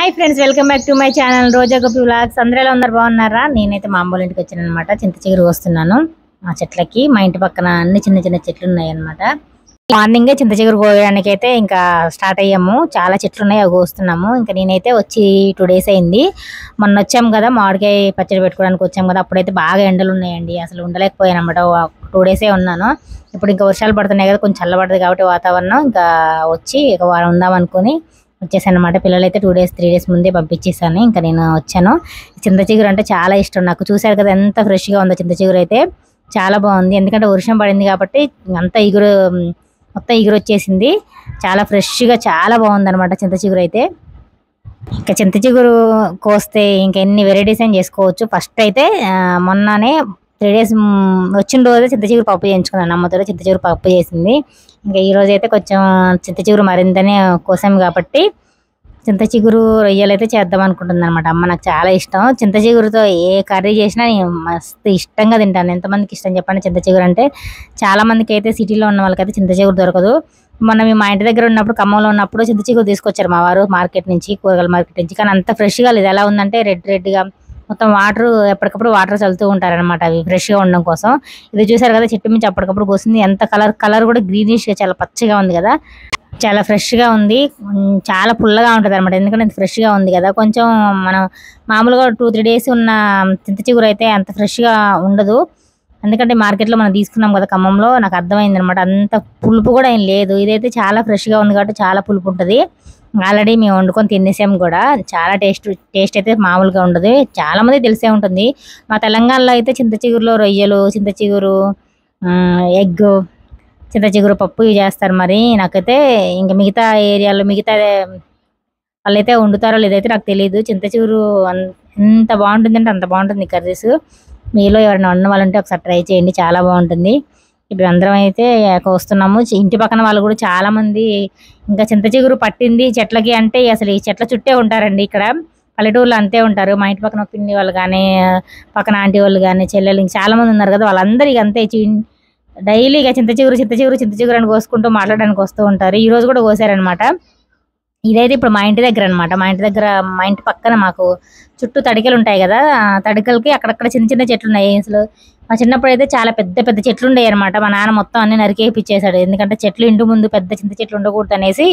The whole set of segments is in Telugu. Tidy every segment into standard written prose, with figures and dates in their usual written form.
Hi friends, welcome back to my channel Roja Gopi vlogs. అందరూ బాగున్నారా? నేనైతే మా అమ్మోళ్ళ ఇంటికి వచ్చాను అనమాట. చింత చిగురు కోస్తున్నాను ఆ చెట్లకి. మా ఇంటి పక్కన అన్ని చిన్న చిన్న చెట్లు ఉన్నాయి అనమాట. మార్నింగే చింత చిగురు కోయడానికి అయితే ఇంకా స్టార్ట్ అయ్యాము. చాలా చెట్లు ఉన్నాయి, అవి కోస్తున్నాము. ఇంకా నేనైతే వచ్చి 2 days అయింది. మొన్న వచ్చాము కదా, మామిడికాయ పచ్చడి పెట్టుకోవడానికి వచ్చాము కదా, అప్పుడైతే బాగా ఎండలు ఉన్నాయండి. అసలు ఉండలేకపోయాను అనమాట. 2 days ఉన్నాను. ఇప్పుడు ఇంకా వర్షాలు పడుతున్నాయి కదా, కొంచెం చల్లబడుతుంది కాబట్టి వాతావరణం. ఇంకా వచ్చి ఒక వారం ఉందాం అనుకుని వచ్చేసాను అనమాట. పిల్లలైతే 2 days 3 days ముందే పంపించేసాను. ఇంకా నేను వచ్చాను. చింత చిగురు అంటే చాలా ఇష్టం నాకు. చూసారు కదా ఎంత ఫ్రెష్గా ఉందో. చింత చిగురు అయితే చాలా బాగుంది, ఎందుకంటే వర్షం పడింది కాబట్టి అంతా మొత్తం ఎగురు వచ్చేసింది. చాలా ఫ్రెష్గా చాలా బాగుంది అనమాట చింత చిగురు అయితే. ఇంకా చింత చిగురు కోస్తే ఇంకా ఎన్ని వెరైటీస్ అని చేసుకోవచ్చు. ఫస్ట్ అయితే మొన్ననే 3 days వచ్చిన రోజే చింత చిగురు పప్పు చేయించుకున్నాను. అమ్మతో చింత చిగురు పప్పు చేసింది. ఇంకా ఈ రోజు అయితే కొంచెం చింత చిగురు మరింతనే కోసాం కాబట్టి చింత చిగురు రొయ్యలు అయితే చేద్దాం అనుకుంటుంది అనమాట అమ్మ. నాకు చాలా ఇష్టం చింత చిగురుతో ఏ కర్రీ చేసినా నేను మస్తు ఇష్టంగా తింటాను. ఎంతమందికి ఇష్టం చెప్పండి చింత చిగురు అంటే? చాలా మందికి అయితే సిటీలో ఉన్న వాళ్ళకైతే చింత చిగురు దొరకదు. మనం మా ఇంటి దగ్గర ఉన్నప్పుడు, ఖమ్మంలో ఉన్నప్పుడు చింత చిగురు తీసుకొచ్చారు మా వారు మార్కెట్ నుంచి, కూరగాయల మార్కెట్ నుంచి. కానీ అంత ఫ్రెష్గా లేదు. ఎలా ఉందంటే రెడ్గా మొత్తం వాటర్, ఎప్పటికప్పుడు వాటర్ చల్లుతూ ఉంటారనమాట అవి ఫ్రెష్గా ఉండడం కోసం. ఇది చూసారు కదా, చెట్టు నుంచి అప్పటికప్పుడు పోసింది. ఎంత కలర్ కూడా గ్రీనిష్గా చాలా పచ్చగా ఉంది కదా, చాలా ఫ్రెష్గా ఉంది. చాలా పుల్లగా ఉంటుంది అనమాట, ఎందుకంటే ఫ్రెష్గా ఉంది కదా. కొంచెం మనం మామూలుగా 2-3 days ఉన్న చింత చిగురు అయితే అంత ఫ్రెష్గా ఉండదు. ఎందుకంటే మార్కెట్లో మనం తీసుకున్నాం కదా ఖమ్మంలో, నాకు అర్థమైంది అనమాట. అంత పులుపు కూడా ఏం లేదు. ఇదైతే చాలా ఫ్రెష్గా ఉంది కాబట్టి చాలా పులుపు ఉంటుంది. ఆల్రెడీ మేము వండుకొని తినేసాము కూడా. చాలా టేస్ట్ అయితే మామూలుగా ఉండదు. చాలా మంది తెలిసే ఉంటుంది. మా తెలంగాణలో అయితే చింత చిగురులో రొయ్యలు, చింత చిగురు ఎగ్, చింత చిగురు పప్పు ఇవి చేస్తారు. మరి నాకైతే ఇంకా మిగతా ఏరియాలో మిగతా వాళ్ళైతే వండుతారో లేదైతే నాకు తెలియదు. చింత చిగురు ఎంత బాగుంటుందంటే అంత బాగుంటుంది కర్రీస్. మీలో ఎవరైనా వండిన వాళ్ళంటే ఒకసారి ట్రై చేయండి, చాలా బాగుంటుంది. ఇప్పుడు అందరం అయితే వస్తున్నాము. ఇంటి పక్కన వాళ్ళు కూడా చాలా మంది ఇంకా చింత చిగురు పట్టింది చెట్లకి అంటే అసలు ఈ చెట్ల చుట్టే ఉంటారండి. ఇక్కడ పల్లెటూరులో అంతే ఉంటారు. మా ఇంటి పక్కన పిన్ని వాళ్ళు కానీ, పక్కన ఆంటీ వాళ్ళు కానీ, చెల్లెలు ఇంకా చాలా మంది ఉన్నారు కదా, వాళ్ళందరికీ అంతే డైలీగా చింత చిగురు అని కోసుకుంటూ మాట్లాడడానికి వస్తూ ఉంటారు. ఈ రోజు కూడా కోసారనమాట. ఇదైతే ఇప్పుడు మా ఇంటి దగ్గర అనమాట. మా ఇంటి పక్కన మాకు చుట్టూ తడికలు ఉంటాయి కదా, తడికలకి అక్కడక్కడ చిన్న చిన్న చెట్లు ఉన్నాయి. అసలు మా చిన్నప్పుడు అయితే చాలా పెద్ద పెద్ద చెట్లు ఉండేవి అనమాట. మా నాన్న మొత్తం అన్ని నరికేపిచ్చేసాడు. ఎందుకంటే చెట్లు ఇంటి ముందు పెద్ద చింత చెట్లు ఉండకూడదు అనేసి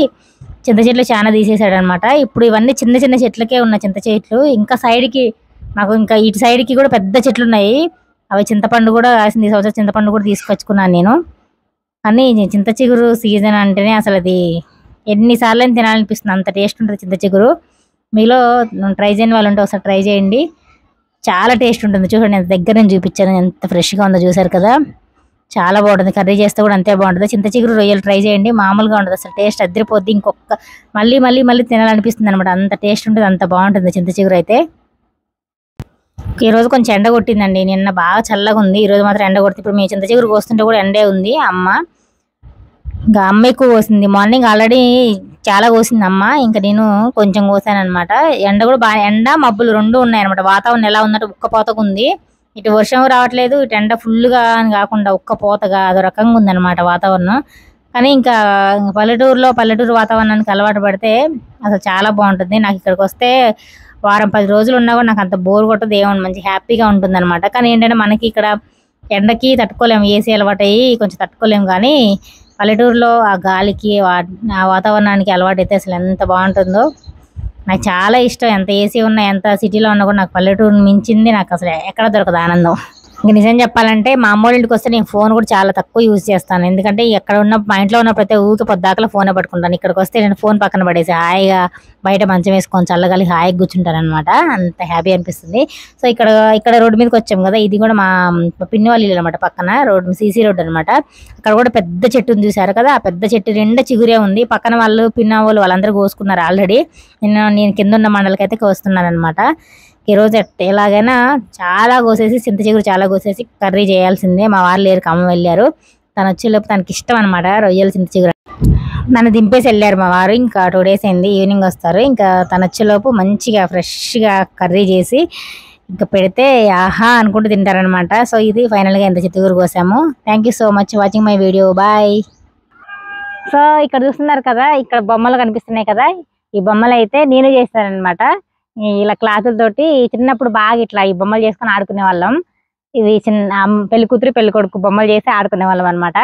చింత చెట్లు చాలా తీసేసాడు అనమాట. ఇప్పుడు ఇవన్నీ చిన్న చిన్న చెట్లకే ఉన్న చింత చెట్లు. ఇంకా సైడ్కి మాకు ఇంకా ఇటు సైడ్కి కూడా పెద్ద చెట్లు ఉన్నాయి. అవి చింతపండు కూడా కాసింది. ఈ సంవత్సరం చింతపండు కూడా తీసుకొచ్చుకున్నాను నేను. కానీ చింత చిగురు సీజన్ అంటేనే అసలు అది ఎన్నిసార్లు తినాలనిపిస్తుంది, అంత టేస్ట్ ఉంటుంది చింత చిగురు. మీలో ట్రై చేయని వాళ్ళు ఉంటే ఒకసారి ట్రై చేయండి, చాలా టేస్ట్ ఉంటుంది. చూడండి ఎంత దగ్గర నుంచి చూపించాను, ఎంత ఫ్రెష్గా ఉందో చూసారు కదా. చాలా బాగుంటుంది. కర్రీ చేస్తే కూడా అంతే బాగుంటుంది. చింత చిగురు రొయ్యలు ట్రై చేయండి, మామూలుగా ఉంటుంది అసలు. టేస్ట్ అద్దరిపోద్ది. ఇంకొక మళ్ళీ తినాలనిపిస్తుంది అనమాట. అంత టేస్ట్ ఉంటుంది, అంత బాగుంటుంది చింత చిగురు అయితే. ఈరోజు కొంచెం ఎండ కొట్టిందండి. నిన్న బాగా చల్లగా ఉంది, ఈరోజు మాత్రం ఎండ కొడుతుంది. ఇప్పుడు మీ చింత చిగురు కోస్తుంటే కూడా ఎండే ఉంది. ఇంకా అమ్మ ఎక్కువ కోసింది. మార్నింగ్ ఆల్రెడీ చాలా కోసింది అమ్మ, ఇంకా నేను కొంచెం కోసాను అనమాట. ఎండ కూడా బాగా, ఎండ మబ్బులు 2 ఉన్నాయన్నమాట. వాతావరణం ఎలా ఉందంటే ఉక్కపోతగా ఉంది. ఇటు వర్షం రావట్లేదు, ఇటు ఎండ ఫుల్గా అని కాకుండా ఉక్కపోతగా అదో రకంగా ఉందన్నమాట వాతావరణం. కానీ ఇంకా పల్లెటూరు వాతావరణానికి అలవాటు పడితే అసలు చాలా బాగుంటుంది. నాకు ఇక్కడికి వస్తే వారం 10 రోజులు ఉన్నా కూడా నాకు అంత బోర్ కొట్టదు, ఏమన్నా మంచి హ్యాపీగా ఉంటుంది అనమాట. కానీ ఏంటంటే మనకి ఇక్కడ ఎండకి తట్టుకోలేము, ఏసీ అలవాటు అయ్యి కొంచెం తట్టుకోలేము. కానీ పల్లెటూరులో ఆ గాలికి ఆ వాతావరణానికి అలవాటు అయితే అసలు ఎంత బాగుంటుందో. నాకు చాలా ఇష్టం. ఎంత ఏసీ ఉన్నా, ఎంత సిటీలో ఉన్నా కూడా నాకు పల్లెటూరుని మించింది నాకు అసలు ఎక్కడ దొరకదు ఆనందం. ఇంకా నిజం చెప్పాలంటే మా అమ్మోళ్ళ ఇంటికి వస్తే నేను ఫోన్ కూడా చాలా తక్కువ యూజ్ చేస్తాను. ఎందుకంటే మా ఇంట్లో ఉన్న ప్రతి ఊరికి పొద్దాకలా ఫోనే పట్టుకుంటాను. ఇక్కడికి వస్తే నేను ఫోన్ పక్కన పడేసి హాయిగా బయట మంచం వేసుకొని చల్లగాలి హాయిగా కూర్చుంటాను అనమాట. అంత హ్యాపీ అనిపిస్తుంది. సో ఇక్కడ రోడ్డు మీదకి వచ్చాం కదా, ఇది కూడా మా పిన్ని వాళ్ళ ఇల్లు అనమాట. పక్కన సీసీ రోడ్డు అనమాట. అక్కడ కూడా పెద్ద చెట్టు ఉంది చూసారు కదా, ఆ పెద్ద చెట్టు నిండా చిగురే ఉంది. పక్కన వాళ్ళు పిన్న వాళ్ళందరూ కోసుకున్నారు ఆల్రెడీ. నేను కింద ఉన్న మండలకైతే కోస్తున్నాను అనమాట. ఈరోజు ఎలాగైనా చాలా కోసేసి చింత చిగురు చాలా కోసేసి కర్రీ చేయాల్సిందే. మా వారు లేరు, ఖమ్మం వెళ్ళారు. తను వచ్చేలోపు తనకి ఇష్టం అనమాట రొయ్యలు చింత చిగురు. నన్ను దింపేసి వెళ్ళారు మా వారు. ఇంకా 2 days అయింది, ఈవినింగ్ వస్తారు. ఇంకా తను వచ్చేలోపు మంచిగా ఫ్రెష్గా కర్రీ చేసి ఇంకా పెడితే ఆహా అనుకుంటూ తింటారనమాట. సో ఇది ఫైనల్గా ఎంత చిగురు కోసాము. Thank you so much watching my video. Bye. So ఇక్కడ చూస్తున్నారు కదా, ఇక్కడ బొమ్మలు కనిపిస్తున్నాయి కదా, ఈ బొమ్మలు అయితే నేను చేస్తానన్నమాట. ఇలా క్లాతులతోటి చిన్నప్పుడు బాగా ఇట్లా ఈ బొమ్మలు చేసుకొని ఆడుకునే వాళ్ళం. ఇది చిన్న పెళ్లి కూతురు పెళ్లి కొడుకు బొమ్మలు చేసి ఆడుకునే వాళ్ళం అనమాట.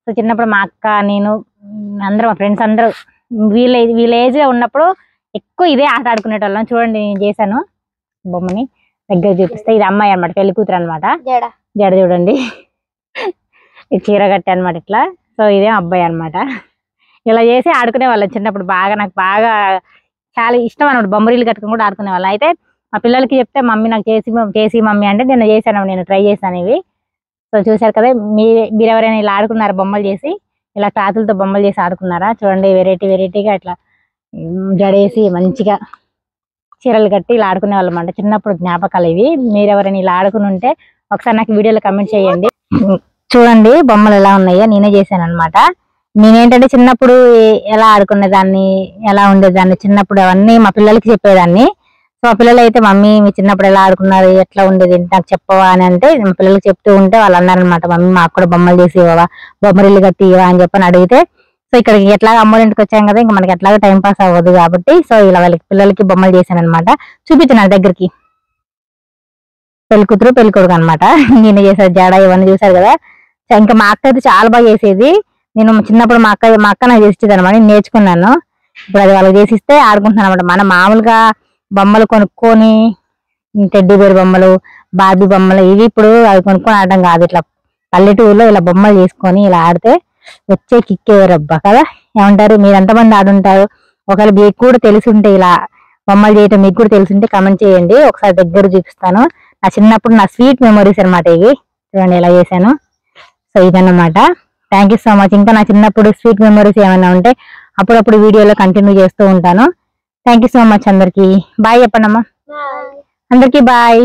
సో చిన్నప్పుడు మా అక్క నేను అందరూ మా ఫ్రెండ్స్ అందరూ వీళ్ళ ఏజ్ లో ఉన్నప్పుడు ఎక్కువ ఇదే ఆట ఆడుకునేటోళ్ళం. చూడండి నేను చేశాను బొమ్మని, దగ్గర చూపిస్తే ఇది అమ్మాయి అనమాట, పెళ్లి కూతురు అనమాట. జడ చూడండి చీర కట్టి అనమాట ఇట్లా. సో ఇదే అబ్బాయి అనమాట. ఇలా చేసి ఆడుకునే వాళ్ళం చిన్నప్పుడు బాగా. నాకు బాగా చాలా ఇష్టం అనమాట, బొమ్మరీలు కట్టుకుని కూడా ఆడుకునే వాళ్ళం. అయితే మా పిల్లలకి చెప్తే మమ్మీ నాకు చేసి మమ్మీ అంటే నేను చేశాను, నేను ట్రై చేశాను ఇవి. సో చూసారు కదా, మీరు ఎవరైనా ఇలా ఆడుకున్నారా బొమ్మలు చేసి? ఇలా క్లాతులతో బొమ్మలు చేసి ఆడుకున్నారా? చూడండి వెరైటీగా ఇట్లా జడేసి మంచిగా చీరలు కట్టి ఇలా ఆడుకునే వాళ్ళం అంట. చిన్నప్పుడు జ్ఞాపకాలు ఇవి. మీరు ఎవరైనా ఇలా ఆడుకుని ఉంటే ఒకసారి నాకు వీడియోలో కమెంట్ చేయండి. చూడండి బొమ్మలు ఎలా ఉన్నాయో నేనే చేశాను అనమాట. నేనేంటంటే చిన్నప్పుడు ఎలా ఆడుకునేదాన్ని, ఎలా ఉండేదాన్ని చిన్నప్పుడు అవన్నీ మా పిల్లలకి చెప్పేదాన్ని. సో మా పిల్లలు అయితే మమ్మీ మీ చిన్నప్పుడు ఎలా ఆడుకున్నారు, ఎట్లా ఉండేది నాకు చెప్పవా అని అంటే మా పిల్లలకి చెప్తూ ఉంటే వాళ్ళు అన్నారనమాట, మమ్మీ మాకు కూడా బొమ్మలు చేసి ఇవ్వవా, బొమ్మరిల్లు కట్టి ఇవ్వా అని చెప్పని అడిగితే, సో ఇక్కడికి ఎట్లాగా అమ్మోళ్ళ ఇంటికి వచ్చాం కదా, ఇంకా మనకి ఎట్లాగా టైం పాస్ అవ్వదు కాబట్టి సో ఇలా వాళ్ళకి పిల్లలకి బొమ్మలు చేశాను అనమాట. చూపించిన దగ్గరికి పెళ్లి కూతురు పెళ్లి కొడుకు అనమాట. నేను చేసేది జడ ఇవన్నీ చూసారు కదా. ఇంకా మా అక్క అయితే చాలా బాగా చేసేది. నేను చిన్నప్పుడు మా అక్క నాకు చేసేది అనమాట, నేను నేర్చుకున్నాను. ఇప్పుడు అది వాళ్ళకి చేసిస్తే ఆడుకుంటున్నాను అనమాట. మన మామూలుగా బొమ్మలు కొనుక్కొని టెడ్డీ బేర్ బొమ్మలు, బార్బీ బొమ్మలు ఇవి ఇప్పుడు అవి కొనుక్కొని ఆడడం కాదు, ఇట్లా పల్లెటూరులో ఇలా బొమ్మలు చేసుకొని ఇలా ఆడితే వచ్చే కిక్కే రబ్బా కదా. ఏమంటారు, మీరు ఎంతమంది ఆడుంటారు? ఒకవేళ మీకు కూడా తెలిసి ఉంటే ఇలా బొమ్మలు చేయటం మీకు కూడా తెలిసి ఉంటే కమెంట్ చేయండి, ఒకసారి దగ్గర చూపిస్తాను. నా చిన్నప్పుడు నా స్వీట్ మెమరీస్ అనమాట ఇవి. చూడండి ఎలా చేశాను. సో ఇదన్నమాట. Thank you so much. ఇంకా నా చిన్నప్పుడు స్వీట్ మెమరీస్ ఏమైనా ఉంటే అప్పుడప్పుడు వీడియోలో కంటిన్యూ చేస్తూ ఉంటాను. థ్యాంక్ యూ సో మచ్ అందరికి. బాయ్ చెప్పండి అమ్మా అందరికి. బాయ్.